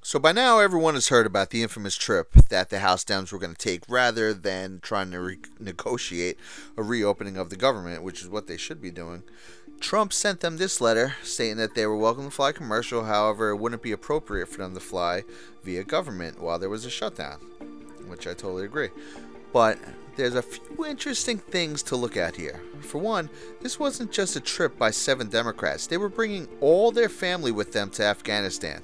So by now everyone has heard about the infamous trip that the House Dems were going to take rather than trying to negotiate a reopening of the government, which is what they should be doing. Trump sent them this letter stating that they were welcome to fly commercial, however it wouldn't be appropriate for them to fly via government while there was a shutdown, which I totally agree. But there's a few interesting things to look at here. For one, this wasn't just a trip by 7 Democrats. They were bringing all their family with them to Afghanistan.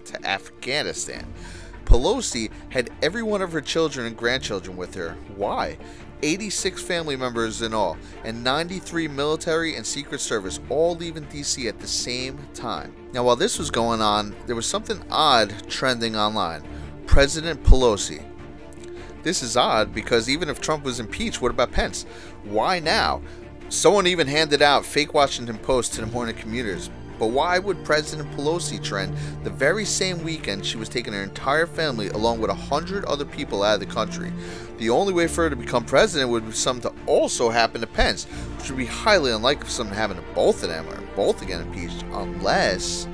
Pelosi had every one of her children and grandchildren with her. Why? 86 family members in all, and 93 military and Secret Service all leaving D.C. at the same time. Now, while this was going on, there was something odd trending online. President Pelosi. This is odd because even if Trump was impeached, what about Pence? Why now? Someone even handed out fake Washington Post to the morning commuters. But why would President Pelosi trend the very same weekend she was taking her entire family along with 100 other people out of the country? The only way for her to become president would be something to also happen to Pence, which would be highly unlikely for something to happen to both of them or both get impeached, unless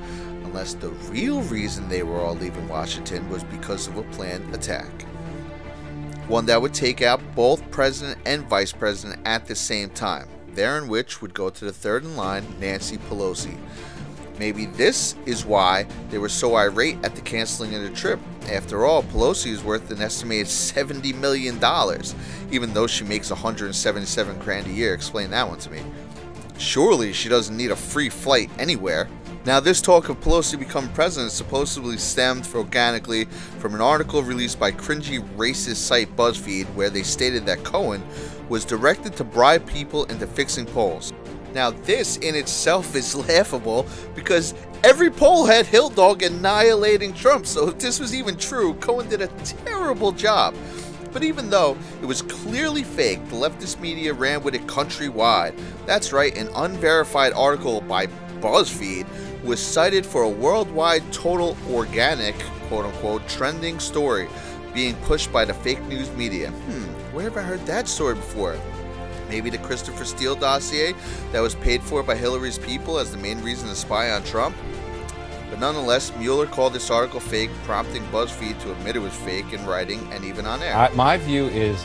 the real reason they were all leaving Washington was because of a planned attack. One that would take out both president and vice president at the same time, therein which would go to the third in line, Nancy Pelosi. Maybe this is why they were so irate at the canceling of the trip. After all, Pelosi is worth an estimated $70 million, even though she makes $177 grand a year. Explain that one to me. Surely she doesn't need a free flight anywhere. Now, this talk of Pelosi becoming president supposedly stemmed organically from an article released by cringy racist site BuzzFeed, where they stated that Cohen was directed to bribe people into fixing polls. Now, this in itself is laughable because every poll had Hill Dog annihilating Trump, so if this was even true, Cohen did a terrible job. But even though it was clearly fake, the leftist media ran with it countrywide. That's right, an unverified article by BuzzFeed was cited for a worldwide total organic, quote-unquote, trending story being pushed by the fake news media. Where have I heard that story before? Maybe the Christopher Steele dossier that was paid for by Hillary's people as the main reason to spy on Trump? But nonetheless, Mueller called this article fake, prompting BuzzFeed to admit it was fake in writing and even on air. My view is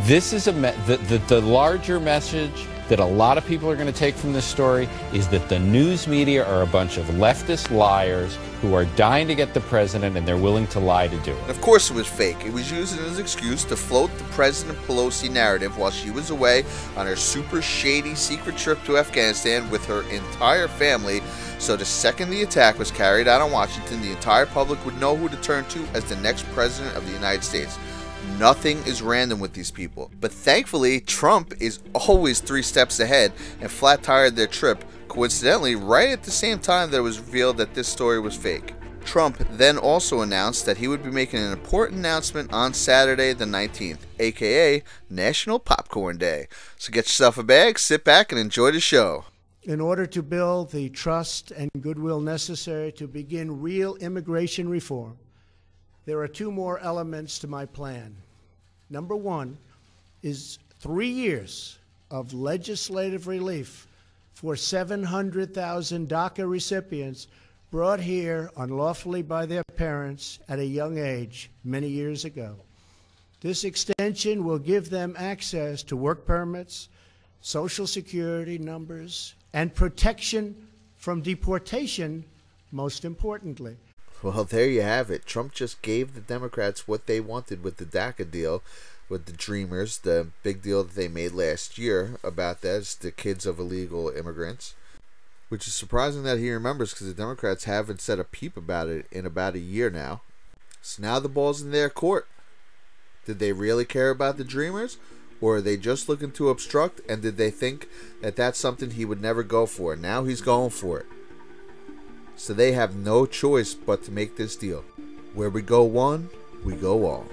this is the larger message that a lot of people are going to take from this story is that the news media are a bunch of leftist liars who are dying to get the president, and they're willing to lie to do it. And of course it was fake. It was used as an excuse to float the President Pelosi narrative while she was away on her super shady secret trip to Afghanistan with her entire family, so the second the attack was carried out on Washington, the entire public would know who to turn to as the next president of the United States. Nothing is random with these people. But thankfully, Trump is always 3 steps ahead and flat-tired their trip, coincidentally right at the same time that it was revealed that this story was fake. Trump then also announced that he would be making an important announcement on Saturday the 19th, aka National Popcorn Day. So get yourself a bag, sit back, and enjoy the show. In order to build the trust and goodwill necessary to begin real immigration reform, there are 2 more elements to my plan. Number 1 is 3 years of legislative relief for 700,000 DACA recipients brought here unlawfully by their parents at a young age many years ago. This extension will give them access to work permits, Social Security numbers, and protection from deportation, most importantly. Well, there you have it. Trump just gave the Democrats what they wanted with the DACA deal, with the Dreamers, the big deal that they made last year about that. It's the kids of illegal immigrants, which is surprising that he remembers because the Democrats haven't said a peep about it in about a year now. So now the ball's in their court. Did they really care about the Dreamers? Or are they just looking to obstruct, and did they think that that's something he would never go for? Now he's going for it. So they have no choice but to make this deal. Where we go one, we go all.